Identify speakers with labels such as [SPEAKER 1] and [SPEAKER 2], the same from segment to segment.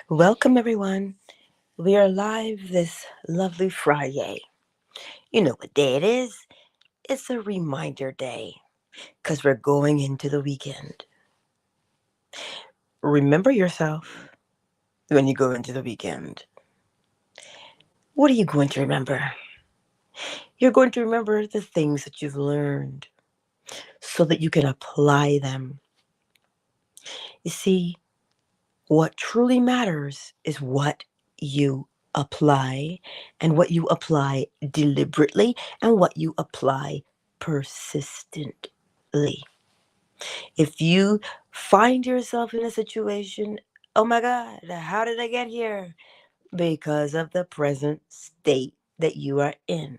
[SPEAKER 1] Welcome, everyone. We are live this lovely Friday. You know what day it is? It's a reminder day because we're going into the weekend. Remember yourself when you go into the weekend. What are you going to remember? You're going to remember the things that you've learned so that you can apply them. You see, what truly matters is what you apply, and what you apply deliberately, and what you apply persistently. If you find yourself in a situation, oh my God, how did I get here? Because of the present state that you are in.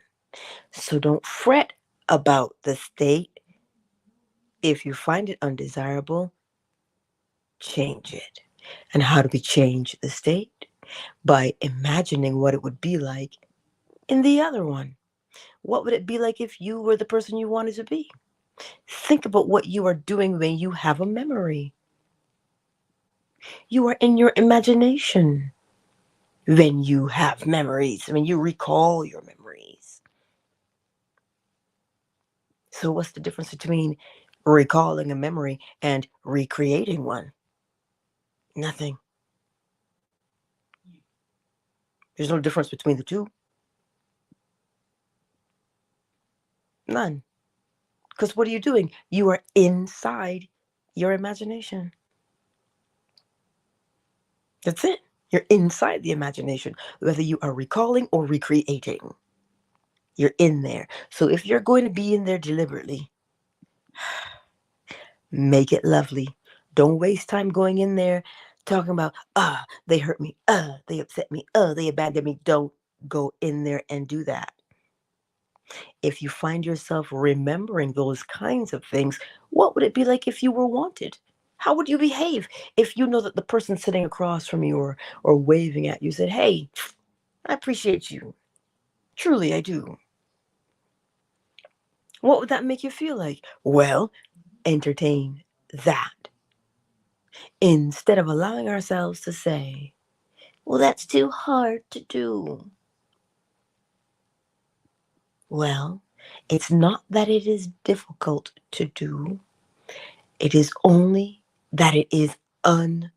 [SPEAKER 1] So don't fret about the state. If you find it undesirable, change it. And how do we change the state? By imagining what it would be like in the other one. What would it be like if you were the person you wanted to be? Think about what you are doing when you have a memory. You are in your imagination when you have memories, when you recall your memories. So, what's the difference between recalling a memory and recreating one? Nothing. There's no difference between the two. None. Because what are you doing? You are inside your imagination. That's it. You're inside the imagination, whether you are recalling or recreating. You're in there. So if you're going to be in there deliberately, make it lovely. Don't waste time going in there talking about, they hurt me, they upset me, they abandoned me. Don't go in there and do that. If you find yourself remembering those kinds of things, what would it be like if you were wanted? How would you behave if you know that the person sitting across from you or waving at you said, hey, I appreciate you. Truly, I do. What would that make you feel like? Well, entertain that instead of allowing ourselves to say, well, that's too hard to do. Well, it's not that it is difficult to do, it is only that it is unpracticed.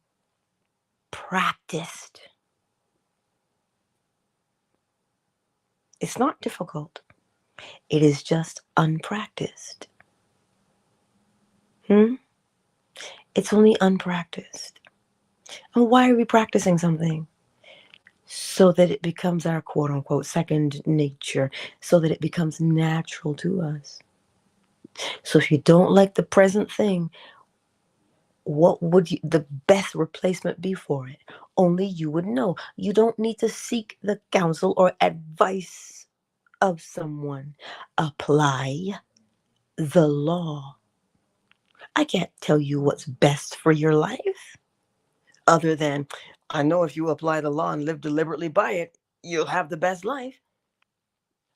[SPEAKER 1] It's not difficult, it is just unpracticed. Hmm? It's only unpracticed. And why are we practicing something? So that it becomes our quote unquote second nature, so that it becomes natural to us. So if you don't like the present thing, what would the best replacement be for it? Only you would know. You don't need to seek the counsel or advice of someone. Apply the law. I can't tell you what's best for your life other than I know if you apply the law and live deliberately by it, you'll have the best life.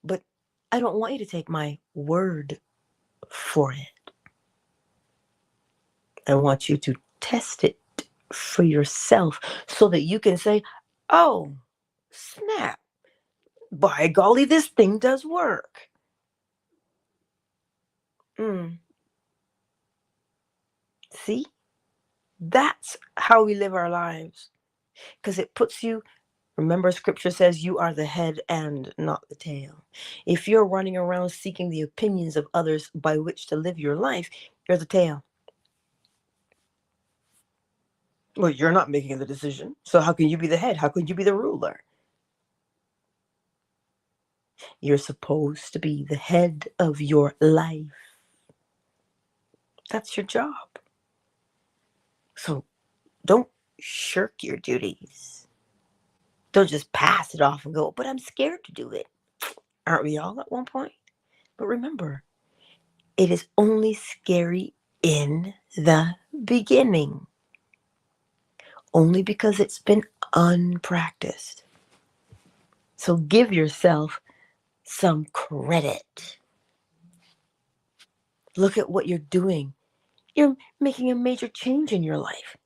[SPEAKER 1] But I don't want you to take my word for it. I want you to test it for yourself so that you can say, oh, snap. By golly, this thing does work. Mm. See? That's how we live our lives. Because it puts you, remember, scripture says you are the head and not the tail. If you're running around seeking the opinions of others by which to live your life, you're the tail. Well, you're not making the decision. So how can you be the head? How can you be the ruler? You're supposed to be the head of your life. That's your job. So don't shirk your duties. Don't just pass it off and go, but I'm scared to do it. Aren't we all at one point? But remember, it is only scary in the beginning, only because it's been unpracticed. So give yourself some credit. Look at what you're doing. You're making a major change in your life.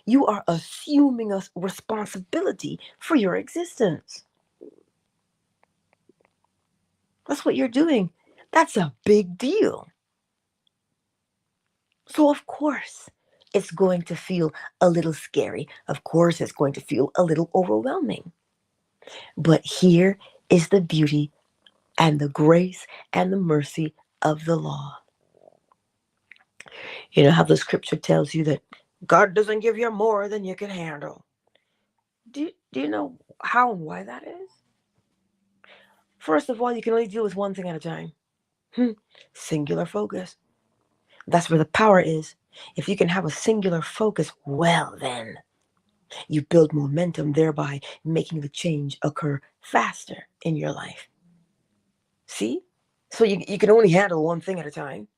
[SPEAKER 1] You are assuming a responsibility for your existence. That's what you're doing. That's a big deal. So, of course, it's going to feel a little scary. Of course, it's going to feel a little overwhelming. But here is the beauty and the grace and the mercy of the law. You know how the scripture tells you that God doesn't give you more than you can handle. Do you know how and why that is? First of all, you can only deal with one thing at a time. Singular focus. That's where the power is. If you can have a singular focus, well then, you build momentum, thereby making the change occur faster in your life. See? So you can only handle one thing at a time.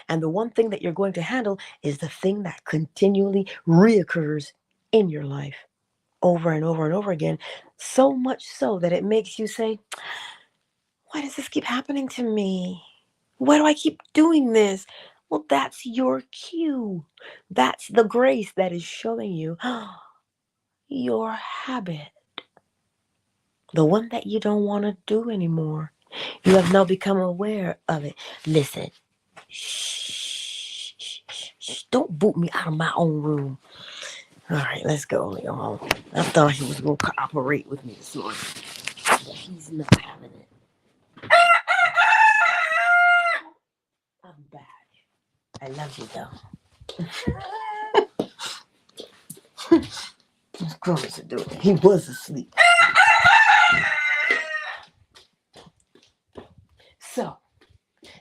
[SPEAKER 1] And the one thing that you're going to handle is the thing that continually reoccurs in your life over and over and over again. So much so that it makes you say, why does this keep happening to me? Why do I keep doing this? Well, that's your cue. That's the grace that is showing you your habit, the one that you don't want to do anymore. You have now become aware of it. Listen, shh, don't boot me out of my own room. All right, let's go. I thought he was going to cooperate with me this morning, but he's not having it. I'm back. I love you, though. What's Crumbs doing? He was asleep. So,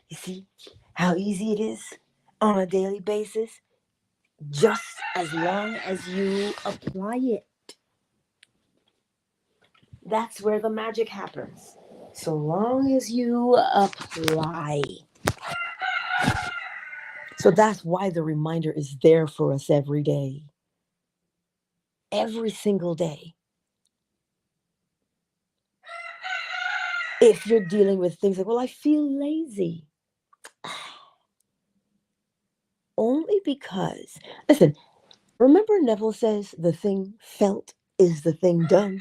[SPEAKER 1] you see how easy it is on a daily basis? Just as long as you apply it. That's where the magic happens. So long as you apply. So that's why the reminder is there for us every day. Every single day. If you're dealing with things like, well, I feel lazy. Only because, listen, remember Neville says the thing felt is the thing done.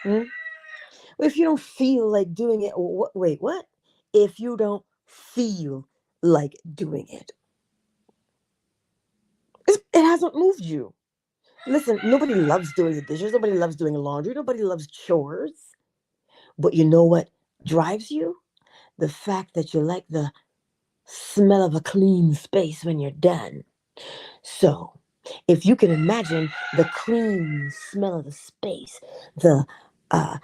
[SPEAKER 1] If you don't feel like doing it, wait, what? If you don't feel like doing it, it hasn't moved you. Listen, nobody loves doing the dishes. Nobody loves doing laundry. Nobody loves chores. But you know what drives you? The fact that you like the smell of a clean space when you're done. So, if you can imagine the clean smell of the space, the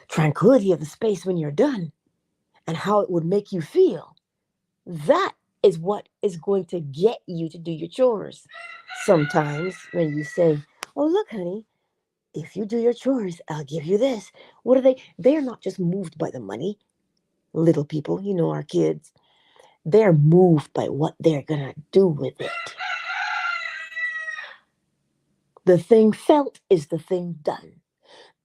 [SPEAKER 1] tranquility of the space when you're done, and how it would make you feel, that is what is going to get you to do your chores. Sometimes when you say, oh, look, honey, if you do your chores, I'll give you this. What are they? They're not just moved by the money. Little people, you know, our kids, they're moved by what they're going to do with it. The thing felt is the thing done.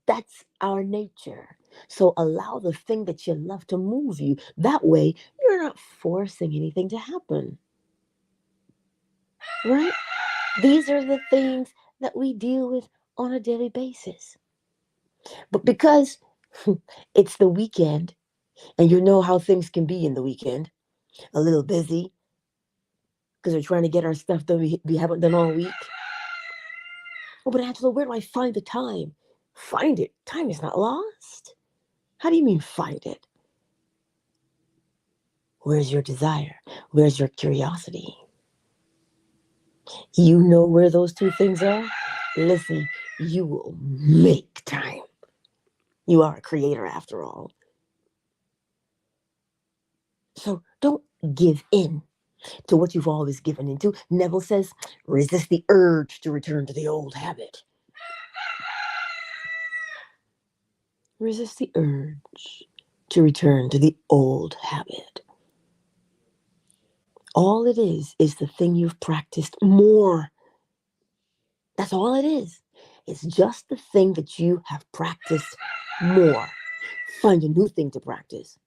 [SPEAKER 1] That's our nature. So allow the thing that you love to move you. That way, you're not forcing anything to happen. Right? These are the things that we deal with on a daily basis. But because it's the weekend, and you know how things can be in the weekend, a little busy, because we're trying to get our stuff done we haven't done all week. Oh, but Angela, where do I find the time? Find it. Time is not lost. How do you mean find it? Where's your desire? Where's your curiosity? You know where those two things are? Listen, you will make time. You are a creator after all. So don't give in to what you've always given into. Neville says, resist the urge to return to the old habit. Resist the urge to return to the old habit. All it is the thing you've practiced more. That's all it is. It's just the thing that you have practiced more. Find a new thing to practice.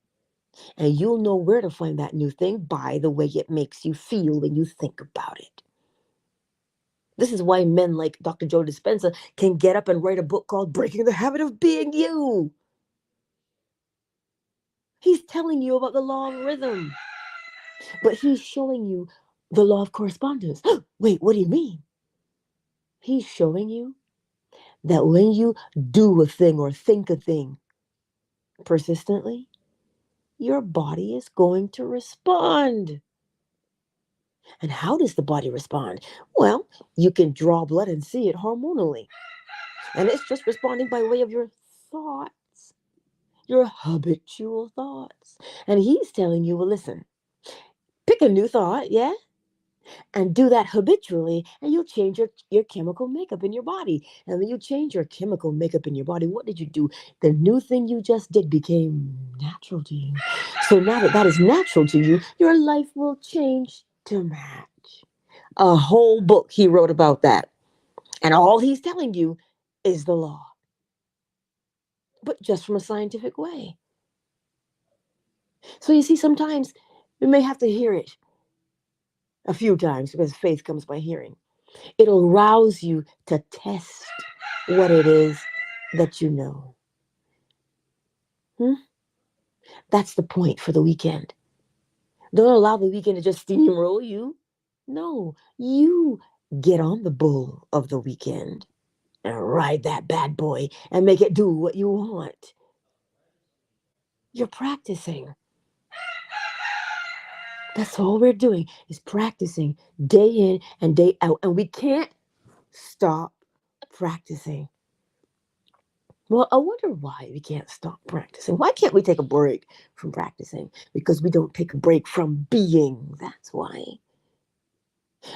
[SPEAKER 1] And you'll know where to find that new thing by the way it makes you feel when you think about it. This is why men like Dr. Joe Dispenza can get up and write a book called Breaking the Habit of Being You. He's telling you about the law of rhythm, but he's showing you the law of correspondence. Wait, what do you mean? He's showing you that when you do a thing or think a thing persistently, your body is going to respond. And how does the body respond? Well, you can draw blood and see it hormonally. And it's just responding by way of your thoughts, your habitual thoughts. And he's telling you, well, listen, pick a new thought, yeah? And do that habitually, and you'll change your chemical makeup in your body. And when you change your chemical makeup in your body, what did you do? The new thing you just did became natural to you. So now that that is natural to you, your life will change to match. A whole book he wrote about that. And all he's telling you is the law, but just from a scientific way. So you see, sometimes we may have to hear it a few times because faith comes by hearing. It'll rouse you to test what it is that you know. That's the point for the weekend. Don't allow the weekend to just steamroll you. No, you get on the bull of the weekend and ride that bad boy and make it do what you want. You're practicing. That's all we're doing is practicing day in and day out. And we can't stop practicing. Well, I wonder why we can't stop practicing. Why can't we take a break from practicing? Because we don't take a break from being. That's why.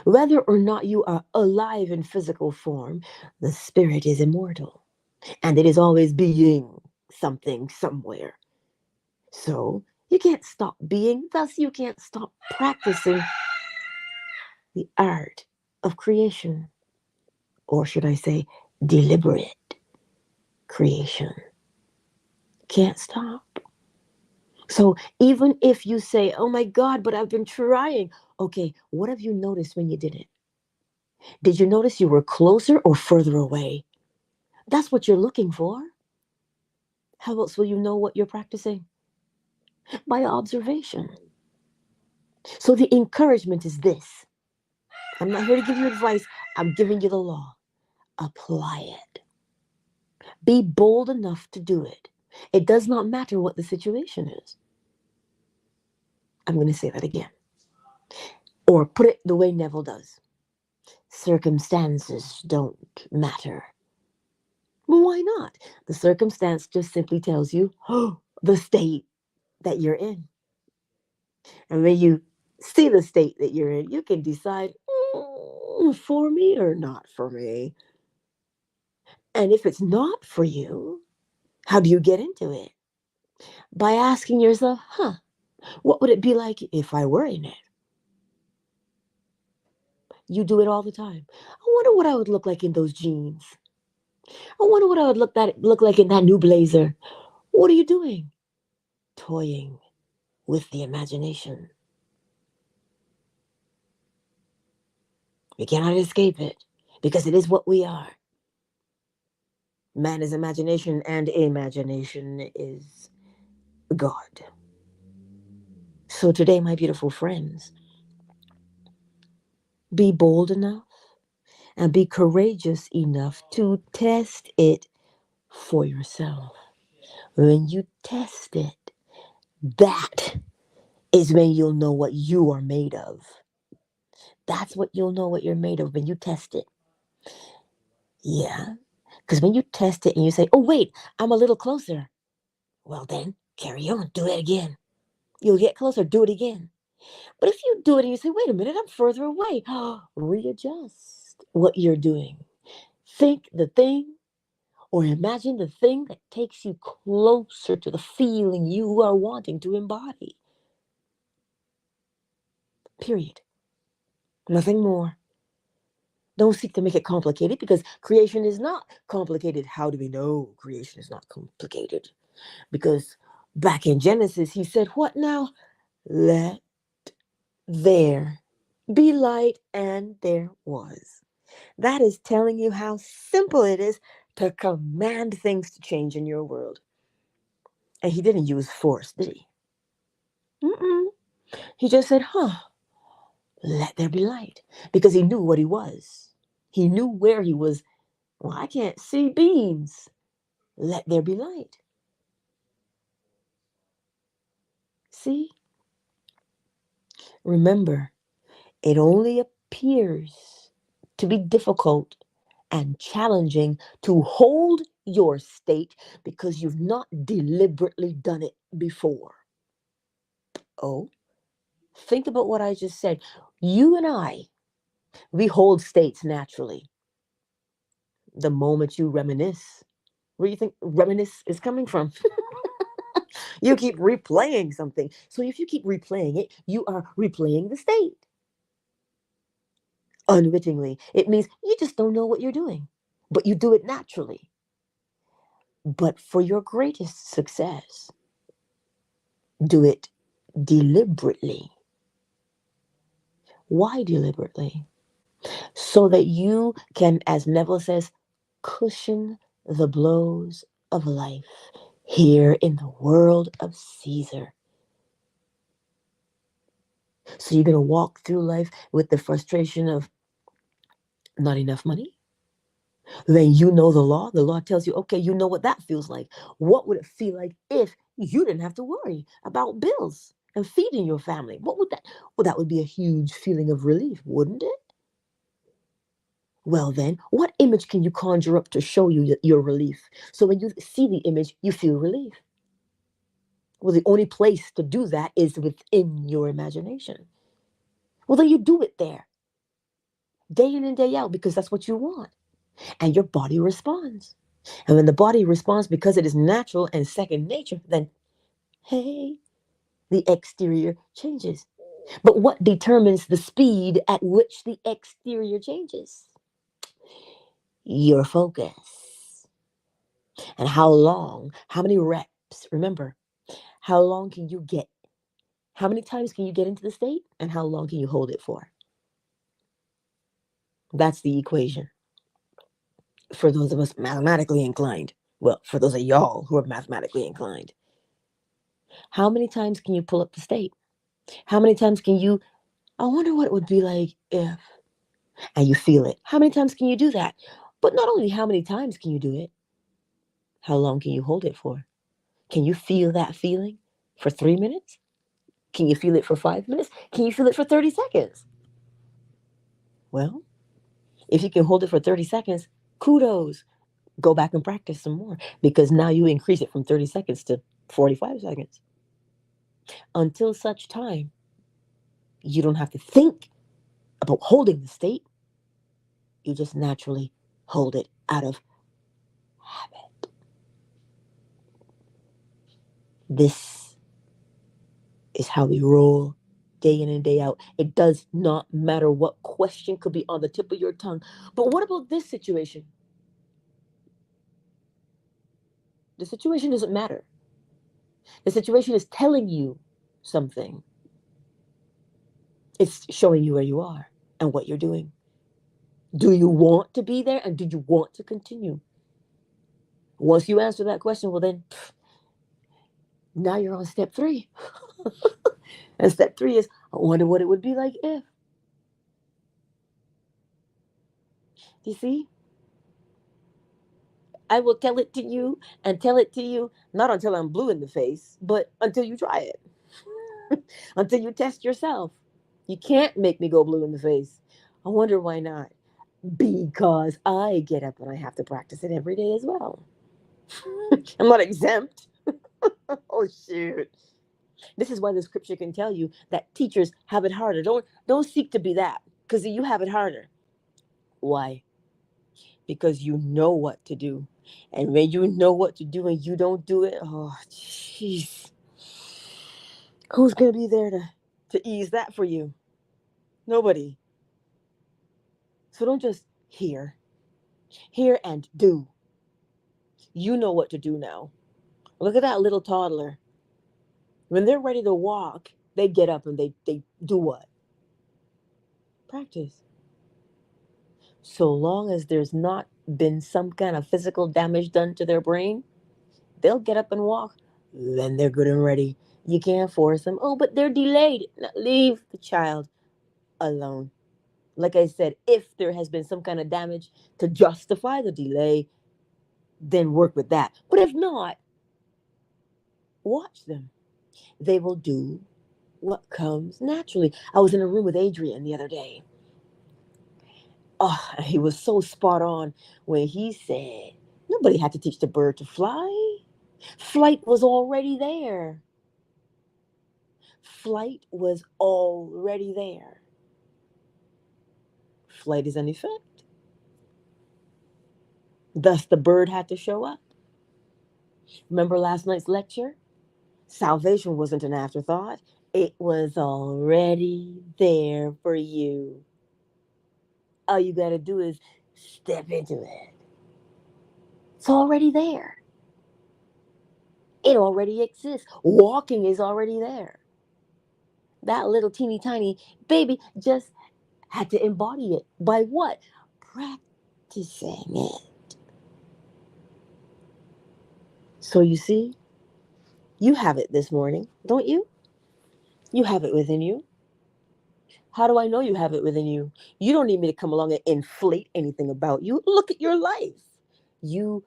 [SPEAKER 1] Whether or not you are alive in physical form, the spirit is immortal. And it is always being something somewhere. So you can't stop being, thus, you can't stop practicing the art of creation. Or should I say, deliberate creation. Can't stop. So even if you say, oh my God, but I've been trying. Okay, what have you noticed when you did it? Did you notice you were closer or further away? That's what you're looking for. How else will you know what you're practicing? By observation. So the encouragement is this. I'm not here to give you advice. I'm giving you the law. Apply it. Be bold enough to do it. It does not matter what the situation is. I'm going to say that again. Or put it the way Neville does. Circumstances don't matter. Well, why not? The circumstance just simply tells you the state that you're in. And when you see the state that you're in, you can decide for me or not for me. And if it's not for you, how do you get into it? By asking yourself, what would it be like if I were in it? You do it all the time. I wonder what I would look like in those jeans. I wonder what I would look like in that new blazer. What are you doing? Toying with the imagination. We cannot escape it because it is what we are. Man is imagination and imagination is God. So today, my beautiful friends, be bold enough and be courageous enough to test it for yourself. When you test it, that is when you'll know what you are made of. That's what you'll know what you're made of when you test it. Yeah. Because when you test it and you say, oh, wait, I'm a little closer. Well, then carry on. Do it again. You'll get closer. Do it again. But if you do it and you say, wait a minute, I'm further away. Readjust what you're doing. Think the thing or imagine the thing that takes you closer to the feeling you are wanting to embody. Period. Nothing more. Don't seek to make it complicated because creation is not complicated. How do we know creation is not complicated? Because back in Genesis, he said, what now? Let there be light, and there was. That is telling you how simple it is to command things to change in your world. And he didn't use force, did he? Mm-mm. He just said, let there be light. Because he knew what he was. He knew where he was. Well, I can't see beams. Let there be light. See? Remember, it only appears to be difficult and challenging to hold your state because you've not deliberately done it before. Oh, think about what I just said. You and I, we hold states naturally. The moment you reminisce, where do you think reminisce is coming from? You keep replaying something. So if you keep replaying it, you are replaying the state unwittingly. It means you just don't know what you're doing, but you do it naturally. But for your greatest success, do it deliberately. Why deliberately? So that you can, as Neville says, cushion the blows of life here in the world of Caesar. So you're going to walk through life with the frustration of not enough money. Then you know the law. The law tells you, okay, you know what that feels like. What would it feel like if you didn't have to worry about bills and feeding your family? What would that? Well, that would be a huge feeling of relief, wouldn't it? Well, then, what image can you conjure up to show you your relief? So when you see the image, you feel relief. Well, the only place to do that is within your imagination. Well, then you do it there, day in and day out, because that's what you want. And your body responds. And when the body responds because it is natural and second nature, then, hey, the exterior changes. But what determines the speed at which the exterior changes? Your focus. And how long, how many reps, remember, how long can you get? How many times can you get into the state? And how long can you hold it for? That's the equation. For those of us mathematically inclined. Well, for those of y'all who are mathematically inclined. How many times can you pull up the state? How many times can you, I wonder what it would be like if, and you feel it. How many times can you do that? But not only how many times can you do it, how long can you hold it for? Can you feel that feeling for 3 minutes? Can you feel it for 5 minutes? Can you feel it for 30 seconds? Well, if you can hold it for 30 seconds, kudos. Go back and practice some more because now you increase it from 30 seconds to 45 seconds. Until such time, you don't have to think about holding the state. You just naturally hold it out of habit. This is how we roll day in and day out. It does not matter what question could be on the tip of your tongue. But what about this situation? The situation doesn't matter. The situation is telling you something. It's showing you where you are and what you're doing. Do you want to be there and do you want to continue? Once you answer that question, well, then now you're on step 3. And step 3 is, I wonder what it would be like if. You see? I will tell it to you and tell it to you, not until I'm blue in the face, but until you try it, until you test yourself. You can't make me go blue in the face. I wonder why not. Because I get up and I have to practice it every day as well. I'm not exempt. Oh, shoot. This is why the scripture can tell you that teachers have it harder. Don't seek to be that because you have it harder. Why? Because you know what to do. And when you know what to do and you don't do it, oh, jeez. Who's going to be there to ease that for you? Nobody. So don't just hear. Hear and do. You know what to do now. Look at that little toddler. When they're ready to walk, they get up and they do what? Practice. So long as there's not been some kind of physical damage done to their brain, they'll get up and walk. Then they're good and ready. You can't force them. Oh, but they're delayed. No, leave the child alone. Like I said, if there has been some kind of damage to justify the delay, then work with that. But if not, watch them. They will do what comes naturally. I was in a room with Adrian the other day. Oh, he was so spot on when he said nobody had to teach the bird to fly. Flight was already there. Flight was already there. Flight is an effect. Thus, the bird had to show up. Remember last night's lecture? Salvation wasn't an afterthought. It was already there for you. All you got to do is step into it. It's already there. It already exists. Walking is already there. That little teeny tiny baby just had to embody it. By what? Practicing it. So you see, you have it this morning, don't you? You have it within you. How do I know you have it within you? You don't need me to come along and inflate anything about you. Look at your life. You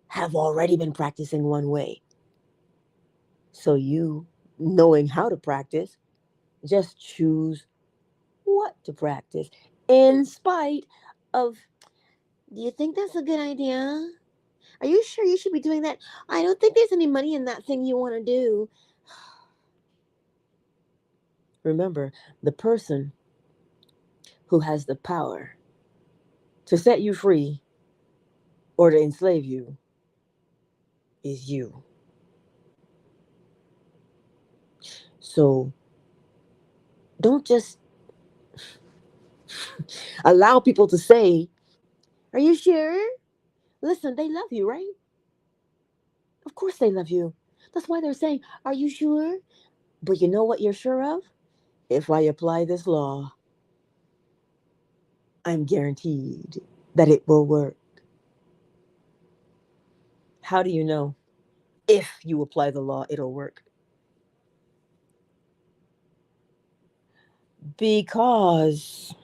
[SPEAKER 1] have already been practicing one way. So you, knowing how to practice, just choose what to practice in spite of, do you think that's a good idea? Are you sure you should be doing that? I don't think there's any money in that thing you want to do. Remember, the person who has the power to set you free or to enslave you is you. So don't just allow people to say, are you sure? Listen, they love you, right? Of course they love you. That's why they're saying, are you sure? But you know what you're sure of? If I apply this law, I'm guaranteed that it will work. How do you know? If you apply the law, it'll work. Because,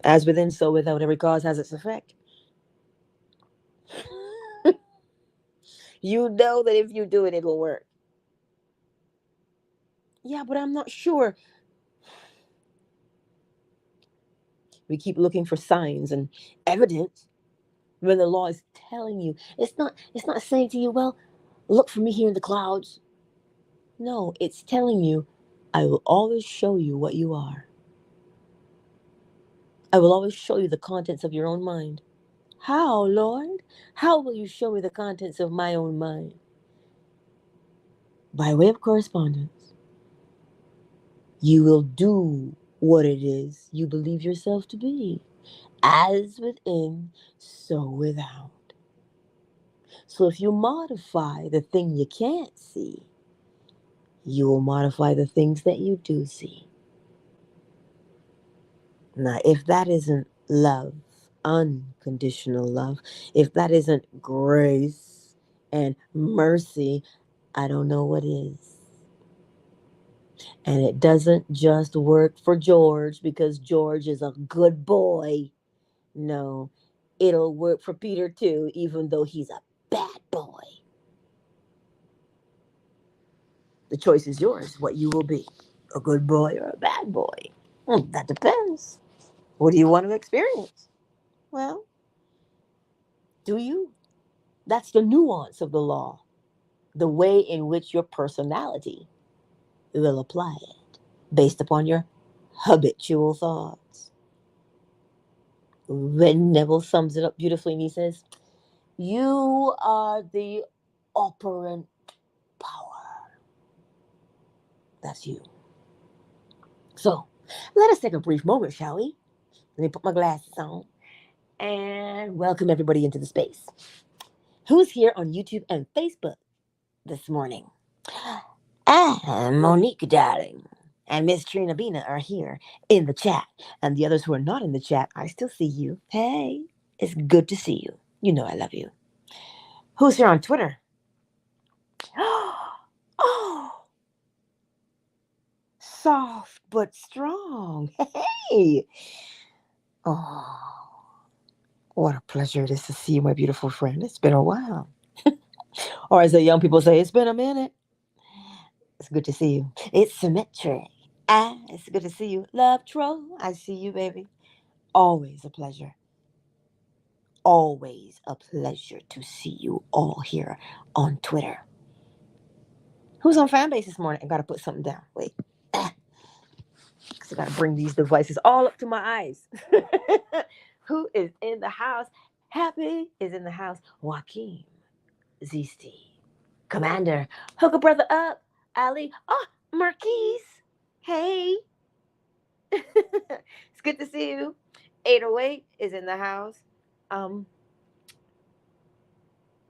[SPEAKER 1] as within, so without, every cause has its effect. You know that if you do it, it'll work. Yeah, but I'm not sure. We keep looking for signs and evidence when the law is telling you. It's not saying to you, well, look for me here in the clouds. No, it's telling you, I will always show you what you are. I will always show you the contents of your own mind. How, Lord? How will you show me the contents of my own mind? By way of correspondence. You will do what it is you believe yourself to be. As within, so without. So if you modify the thing you can't see, you will modify the things that you do see. Now, if that isn't love, unconditional love, if that isn't grace and mercy, I don't know what is. And it doesn't just work for George because George is a good boy. No, it'll work for Peter too, even though he's a bad boy. The choice is yours, what you will be, a good boy or a bad boy. That depends. What do you want to experience? Well, do you? That's the nuance of the law, the way in which your personality will apply it based upon your habitual thoughts. When Neville sums it up beautifully and he says, you are the operant power. That's you. So let us take a brief moment, shall we? Let me put my glasses on and welcome everybody into the space. Who's here on YouTube and Facebook this morning? I'm Monique, darling. and Miss Trina Bina are here in the chat. And the others who are not in the chat, I still see you. Hey, it's good to see you. You know I love you. Who's here on Twitter? Oh, soft but strong. Hey. Oh, what a pleasure it is to see you, my beautiful friend. It's been a while. Or as the young people say, it's been a minute. It's good to see you. It's symmetry. Ah, it's good to see you. Love Troll, I see you, baby. Always a pleasure. Always a pleasure to see you all here on Twitter. Who's on Fanbase this morning? I gotta put something down. Wait. Because I gotta bring these devices all up to my eyes. Who is in the house? Happy is in the house. Joaquin, Zisti, Commander, hook a brother up. Ali, oh, Marquise. Hey. It's good to see you. 808 is in the house.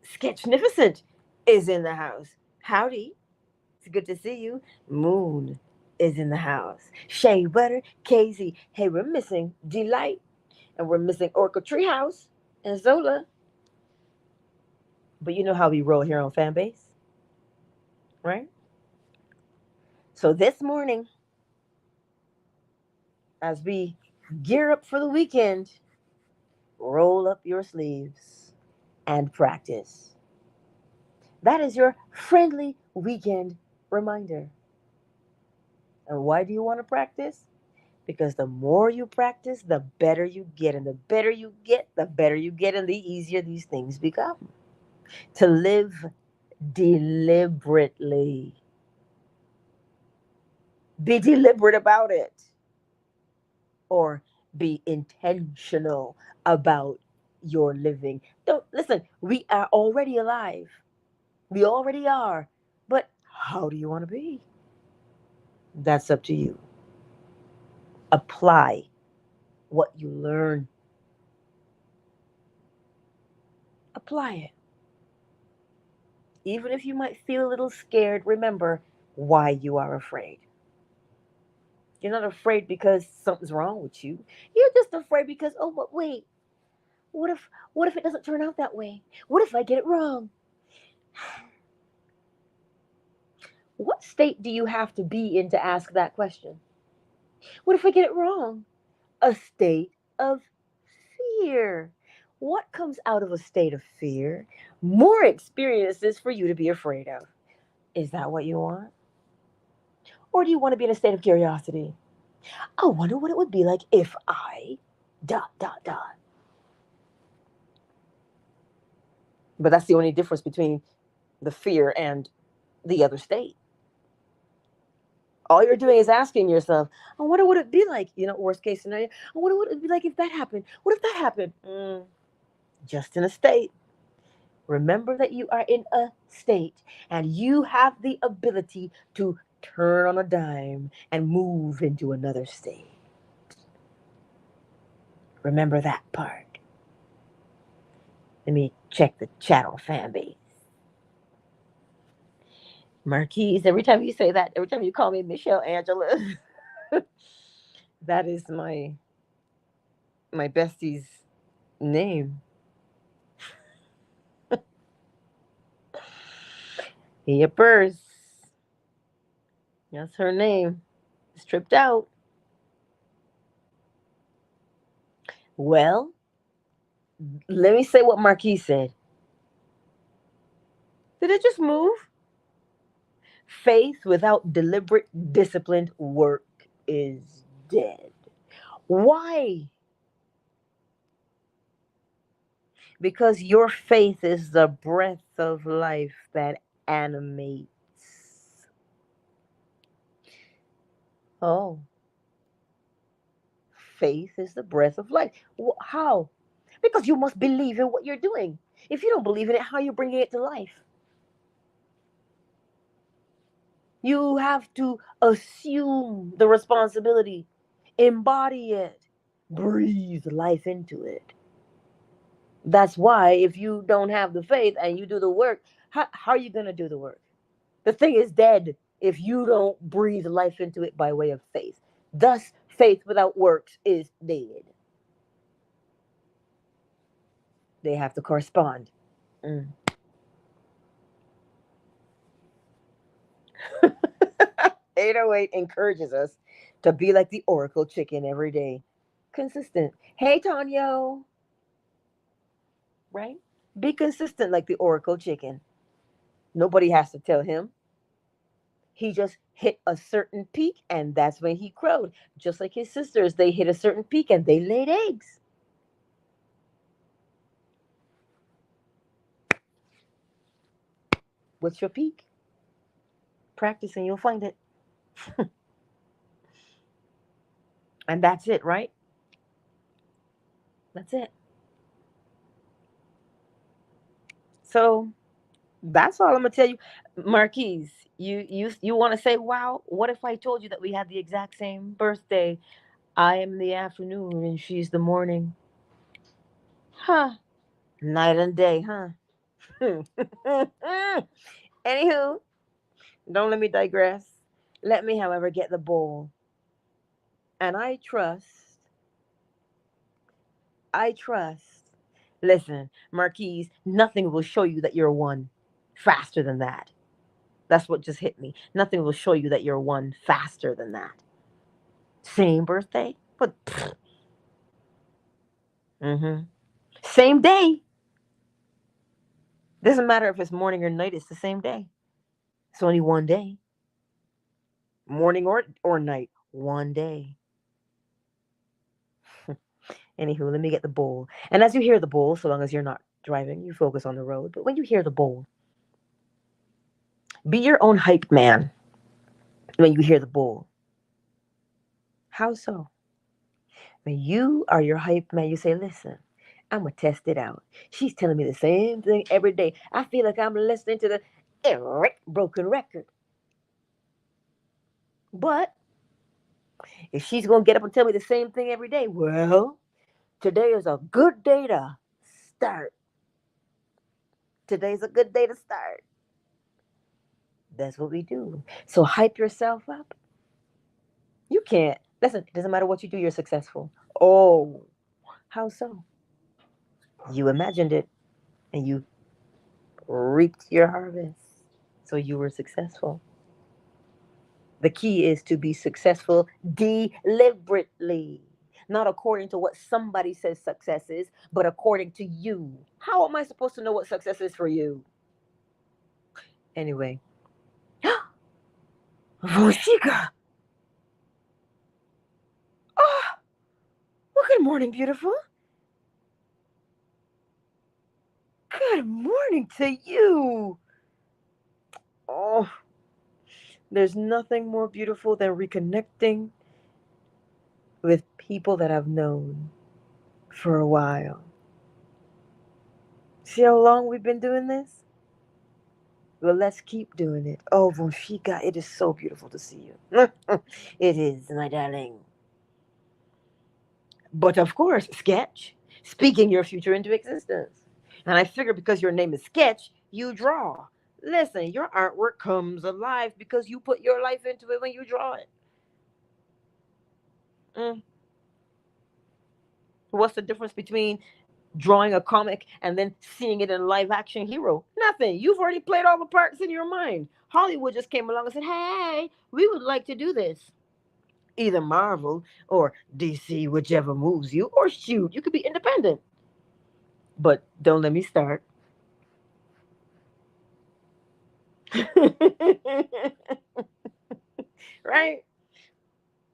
[SPEAKER 1] Sketchnificent is in the house. Howdy. It's good to see you. Moon is in the house. Shea Butter, Casey. Hey, we're missing Delight. And we're missing Oracle Treehouse and Zola. But you know how we roll here on Fanbase, right? So this morning, as we gear up for the weekend, roll up your sleeves and practice. That is your friendly weekend reminder. And why do you want to practice? Because the more you practice, the better you get. And the better you get, the better you get, and the easier these things become. To live deliberately. Be deliberate about it. Or be intentional about your living. Don't listen, we are already alive. We already are. But how do you want to be? That's up to you. Apply what you learn. Apply it. Even if you might feel a little scared, remember why you are afraid. You're not afraid because something's wrong with you. You're just afraid because, oh, but wait, what if it doesn't turn out that way? What if I get it wrong? What state do you have to be in to ask that question? What if I get it wrong? A state of fear. What comes out of a state of fear? More experiences for you to be afraid of. Is that what you want? Or do you want to be in a state of curiosity? I wonder what it would be like if I ... dot, dot, dot. But that's the only difference between the fear and the other state. All you're doing is asking yourself, I wonder what it'd be like, worst case scenario. I wonder what it'd be like if that happened. What if that happened? Just in a state. Remember that you are in a state and you have the ability to turn on a dime and move into another state. Remember that part. Let me check the chat on Fanbase. Marquise, every time you say that, every time you call me Michelle Angela, that is my bestie's name. Yippers. That's her name. It's tripped out. Well, let me say what Marquise said. Did it just move? Faith without deliberate, disciplined work is dead. Why? Because your faith is the breath of life that animates. Oh, faith is the breath of life. How? Because you must believe in what you're doing. If you don't believe in it, how are you bringing it to life? You have to assume the responsibility, embody it, breathe life into it. That's why if you don't have the faith and you do the work, how are you going to do the work? The thing is dead. if you don't breathe life into it by way of faith. Thus, faith without works is dead. They have to correspond. Mm. 808 encourages us to be like the Oracle chicken every day. Consistent. Hey, Tonyo. Right? Be consistent like the Oracle chicken. Nobody has to tell him. He just hit a certain peak, and that's when he crowed. Just like his sisters, they hit a certain peak and they laid eggs. What's your peak? Practice and you'll find it. And that's it, right? That's it. So that's all I'm gonna tell you. Marquise, you want to say wow? What if I told you that we had the exact same birthday? I am the afternoon and she's the morning. Huh. Night and day, huh? Anywho, don't let me digress. Let me, however, get the bowl. And I trust. Listen, Marquise, nothing will show you that you're one faster than that. That's what just hit me. Nothing will show you that you're one faster than that. Same birthday, but mm-hmm. Same day. Doesn't matter if it's morning or night. It's the same day. It's only one day. Morning or night. One day. Anywho, let me get the bowl. And as you hear the bowl, so long as you're not driving, you focus on the road. But when you hear the bowl, be your own hype man when you hear the bowl. How so? When you are your hype man, you say, listen, I'm going to test it out. She's telling me the same thing every day. I feel like I'm listening to the broken record. But if she's going to get up and tell me the same thing every day, well, today is a good day to start. Today's a good day to start. That's what we do. So hype yourself up. You can't. Listen, it doesn't matter what you do, you're successful. Oh, how so? You imagined it and you reaped your harvest. So you were successful. The key is to be successful deliberately, not according to what somebody says success is, but according to you. How am I supposed to know what success is for you? Anyway, Voshika. Oh, well, good morning, beautiful. Good morning to you. Oh, there's nothing more beautiful than reconnecting with people that I've known for a while. See how long we've been doing this? Well, let's keep doing it. Oh, Vonshika, it is so beautiful to see you. It is, my darling. But of course, Sketch, speaking your future into existence. And I figure because your name is Sketch, you draw. Listen, your artwork comes alive because you put your life into it when you draw it. Mm. What's the difference between drawing a comic and then seeing it in a live action hero? Nothing. You've already played all the parts in your mind. Hollywood just came along and said, hey, we would like to do this. Either Marvel or DC, whichever moves you, or shoot, you could be independent. But don't let me start. Right?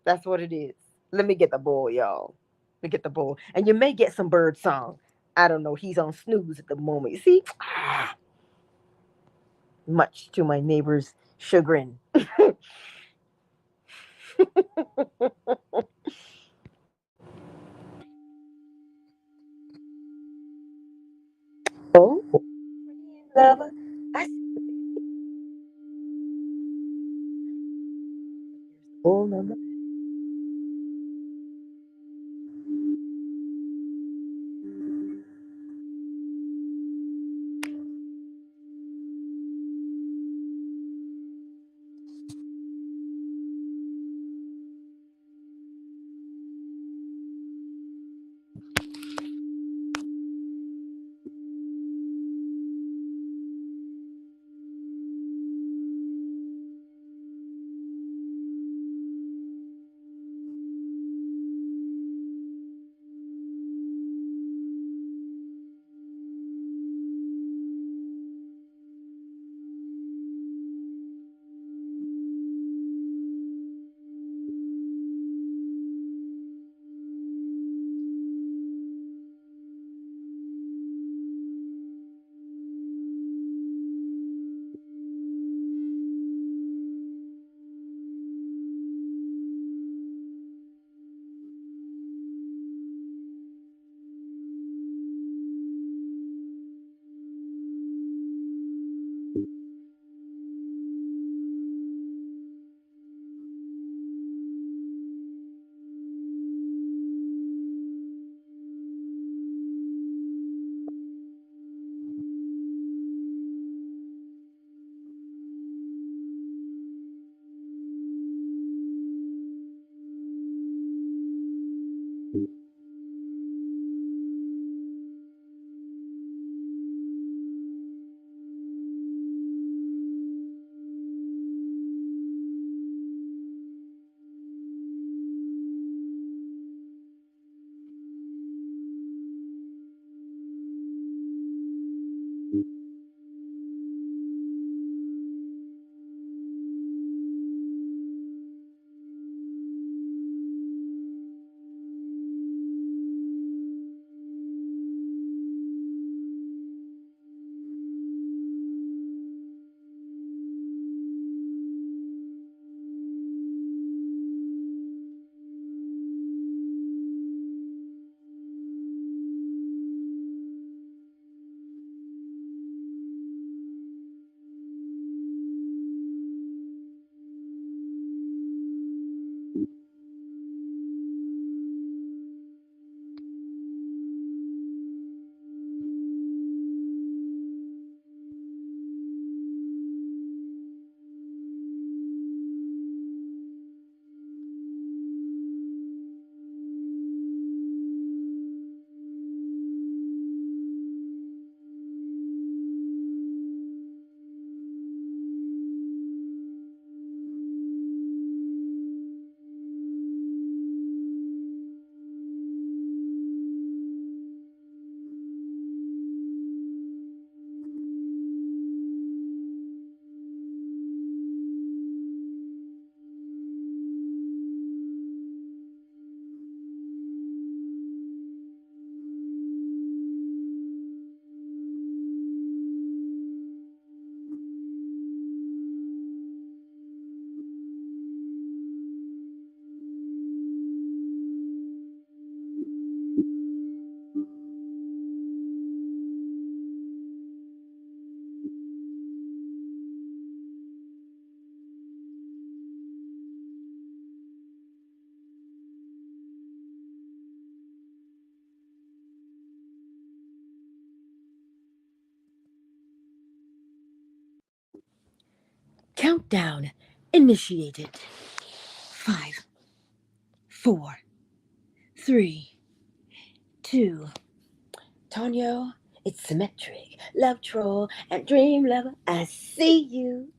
[SPEAKER 1] That's what it is. Let me get the bowl, y'all. Let me get the bowl. And you may get some bird song. I don't know. He's on snooze at the moment. You see? Much to my neighbor's chagrin. Oh, lover. I see the bowl number. Countdown initiated. 5, 4, 3, 2. Tonyo, it's symmetric, love troll, and dream lover. I see you.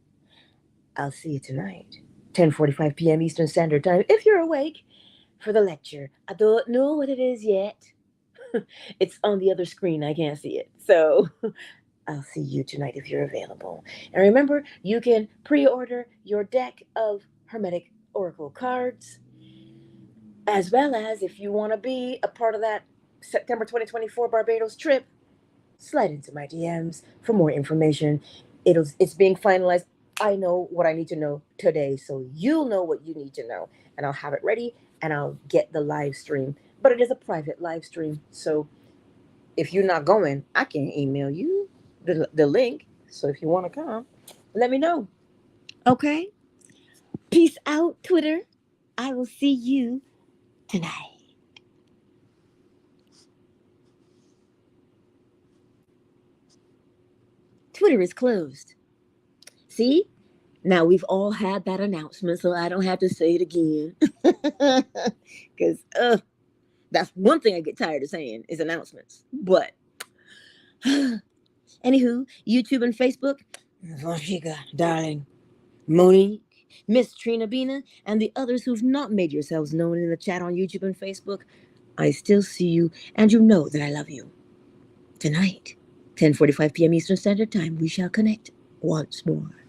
[SPEAKER 1] I'll see you tonight, 10:45 p.m. Eastern Standard Time, if you're awake, for the lecture. I don't know what it is yet. It's on the other screen. I can't see it. So I'll see you tonight if you're available. And remember, you can pre-order your deck of Hermetic Oracle cards, as well as if you want to be a part of that September 2024 Barbados trip, slide into my DMs for more information. It's being finalized. I know what I need to know today, so you'll know what you need to know, and I'll have it ready, and I'll get the live stream. But it is a private live stream, so if you're not going, I can email you the link. So if you want to come, let me know. Okay? Peace out, Twitter. I will see you tonight. Twitter is closed. See? Now we've all had that announcement, so I don't have to say it again. Because that's one thing I get tired of saying is announcements. But anywho, YouTube and Facebook, Vashika, darling, Monique, Miss Trina Bina, and the others who've not made yourselves known in the chat on YouTube and Facebook, I still see you, and you know that I love you. Tonight, 10:45 p.m. Eastern Standard Time, we shall connect once more.